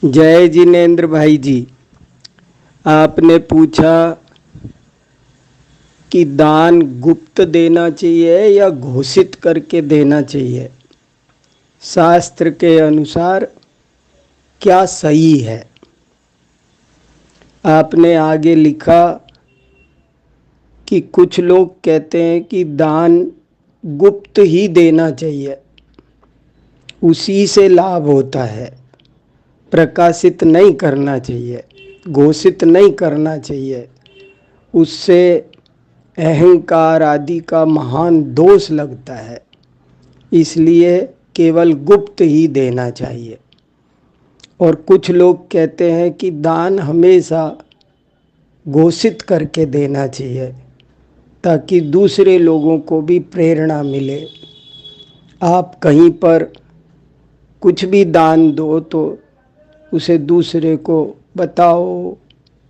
जय जिनेन्द्र भाई जी, आपने पूछा कि दान गुप्त देना चाहिए या घोषित करके देना चाहिए। शास्त्र के अनुसार क्या सही है। आपने आगे लिखा कि कुछ लोग कहते हैं कि दान गुप्त ही देना चाहिए, उसी से लाभ होता है, प्रकाशित नहीं करना चाहिए, घोषित नहीं करना चाहिए, उससे अहंकार आदि का महान दोष लगता है, इसलिए केवल गुप्त ही देना चाहिए। और कुछ लोग कहते हैं कि दान हमेशा घोषित करके देना चाहिए ताकि दूसरे लोगों को भी प्रेरणा मिले। आप कहीं पर कुछ भी दान दो तो उसे दूसरे को बताओ,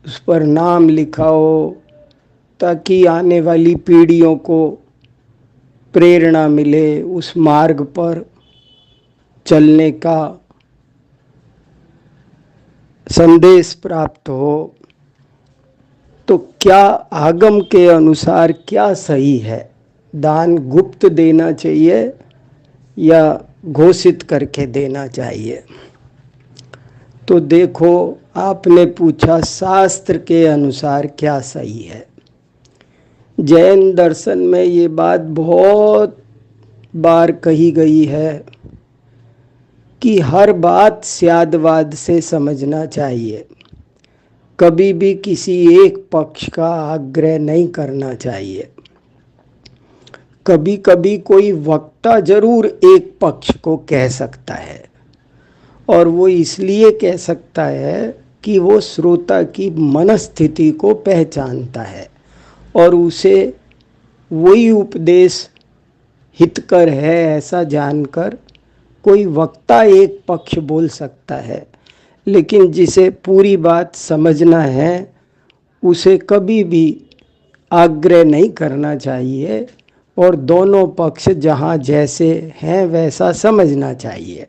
उस पर नाम लिखाओ, ताकि आने वाली पीढ़ियों को प्रेरणा मिले, उस मार्ग पर चलने का संदेश प्राप्त हो। तो क्या आगम के अनुसार क्या सही है, दान गुप्त देना चाहिए या घोषित करके देना चाहिए? तो देखो, आपने पूछा शास्त्र के अनुसार क्या सही है। जैन दर्शन में ये बात बहुत बार कही गई है कि हर बात स्यादवाद से समझना चाहिए, कभी भी किसी एक पक्ष का आग्रह नहीं करना चाहिए। कभी कभी कोई वक्ता जरूर एक पक्ष को कह सकता है, और वो इसलिए कह सकता है कि वो श्रोता की मनस्थिति को पहचानता है और उसे वही उपदेश हितकर है ऐसा जानकर कोई वक्ता एक पक्ष बोल सकता है। लेकिन जिसे पूरी बात समझना है उसे कभी भी आग्रह नहीं करना चाहिए और दोनों पक्ष जहाँ जैसे हैं वैसा समझना चाहिए।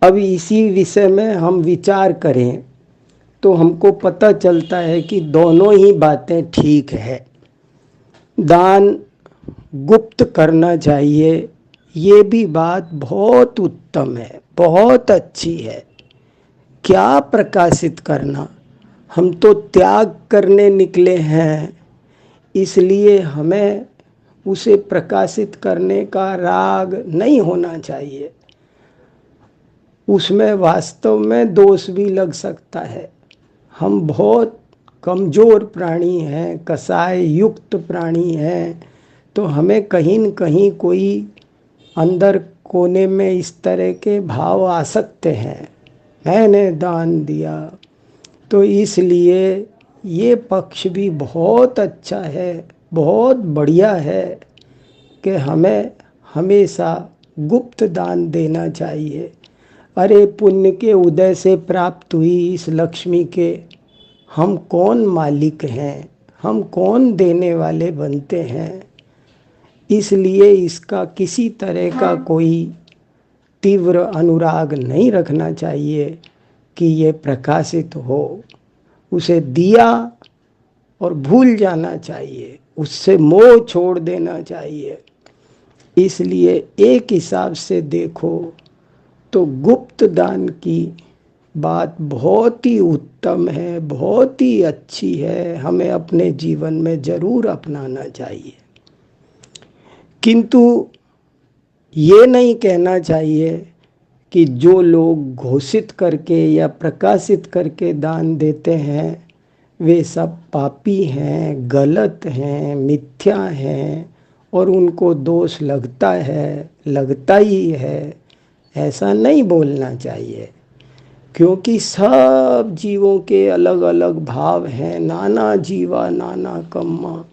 अब इसी विषय में हम विचार करें तो हमको पता चलता है कि दोनों ही बातें ठीक है। दान गुप्त करना चाहिए, ये भी बात बहुत उत्तम है, बहुत अच्छी है। क्या प्रकाशित करना, हम तो त्याग करने निकले हैं, इसलिए हमें उसे प्रकाशित करने का राग नहीं होना चाहिए। उसमें वास्तव में दोष भी लग सकता है। हम बहुत कमज़ोर प्राणी हैं, कसाय युक्त प्राणी हैं, तो हमें कहीं न कहीं कोई अंदर कोने में इस तरह के भाव आ सकते हैं, मैंने दान दिया। तो इसलिए ये पक्ष भी बहुत अच्छा है, बहुत बढ़िया है कि हमें हमेशा गुप्त दान देना चाहिए। अरे पुण्य के उदय से प्राप्त हुई इस लक्ष्मी के हम कौन मालिक हैं, हम कौन देने वाले बनते हैं। इसलिए इसका किसी तरह का कोई तीव्र अनुराग नहीं रखना चाहिए कि ये प्रकाशित हो। उसे दिया और भूल जाना चाहिए, उससे मोह छोड़ देना चाहिए। इसलिए एक हिसाब से देखो तो गुप्त दान की बात बहुत ही उत्तम है, बहुत ही अच्छी है, हमें अपने जीवन में जरूर अपनाना चाहिए। किंतु ये नहीं कहना चाहिए कि जो लोग घोषित करके या प्रकाशित करके दान देते हैं वे सब पापी हैं, गलत हैं, मिथ्या हैं और उनको दोष लगता है, लगता ही है, ऐसा नहीं बोलना चाहिए। क्योंकि सब जीवों के अलग अलग भाव हैं, नाना जीवा नाना कर्मा,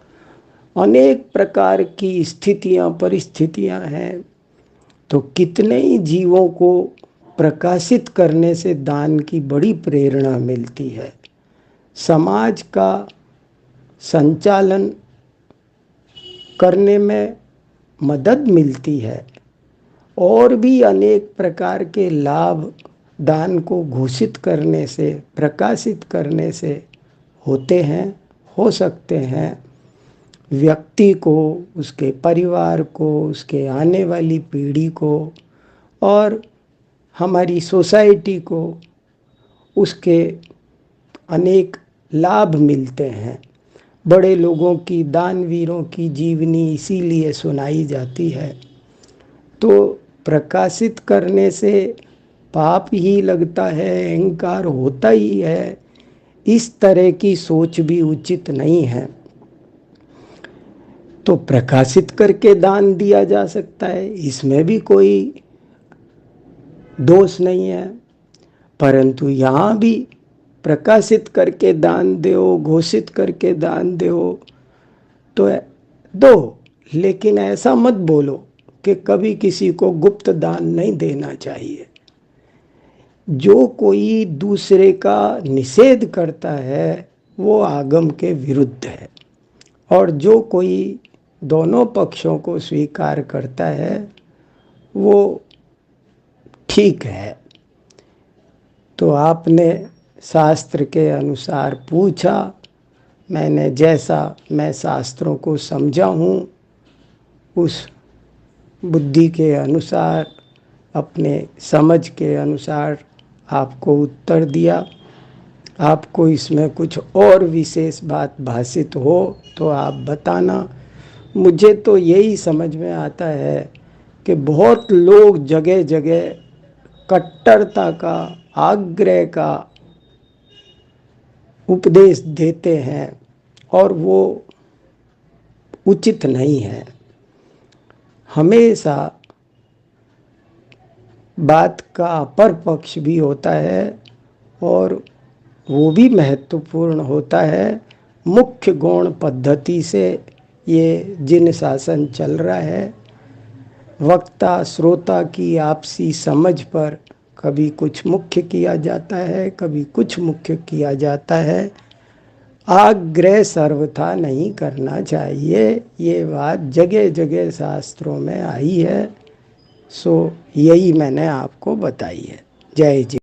अनेक प्रकार की स्थितियां परिस्थितियां हैं। तो कितने ही जीवों को प्रकाशित करने से दान की बड़ी प्रेरणा मिलती है, समाज का संचालन करने में मदद मिलती है और भी अनेक प्रकार के लाभ दान को घोषित करने से, प्रकाशित करने से होते हैं, हो सकते हैं। व्यक्ति को, उसके परिवार को, उसके आने वाली पीढ़ी को और हमारी सोसाइटी को उसके अनेक लाभ मिलते हैं। बड़े लोगों की, दानवीरों की जीवनी इसीलिए सुनाई जाती है। तो प्रकाशित करने से पाप ही लगता है, अहंकार होता ही है, इस तरह की सोच भी उचित नहीं है। तो प्रकाशित करके दान दिया जा सकता है, इसमें भी कोई दोष नहीं है। परंतु यहाँ भी प्रकाशित करके दान दो, घोषित करके दान दो तो दो, लेकिन ऐसा मत बोलो कि कभी किसी को गुप्त दान नहीं देना चाहिए। जो कोई दूसरे का निषेध करता है वो आगम के विरुद्ध है, और जो कोई दोनों पक्षों को स्वीकार करता है वो ठीक है। तो आपने शास्त्र के अनुसार पूछा, मैंने जैसा मैं शास्त्रों को समझा हूँ उस बुद्धि के अनुसार, अपने समझ के अनुसार आपको उत्तर दिया। आपको इसमें कुछ और विशेष बात भाषित हो तो आप बताना। मुझे तो यही समझ में आता है कि बहुत लोग जगह जगह कट्टरता का, आग्रह का उपदेश देते हैं और वो उचित नहीं है। हमेशा बात का अपर पक्ष भी होता है और वो भी महत्वपूर्ण होता है। मुख्य गौण पद्धति से ये जिन शासन चल रहा है, वक्ता श्रोता की आपसी समझ पर कभी कुछ मुख्य किया जाता है, कभी कुछ मुख्य किया जाता है। आग्रह सर्वथा नहीं करना चाहिए, ये बात जगह जगह शास्त्रों में आई है। सो यही मैंने आपको बताई है। जय जी।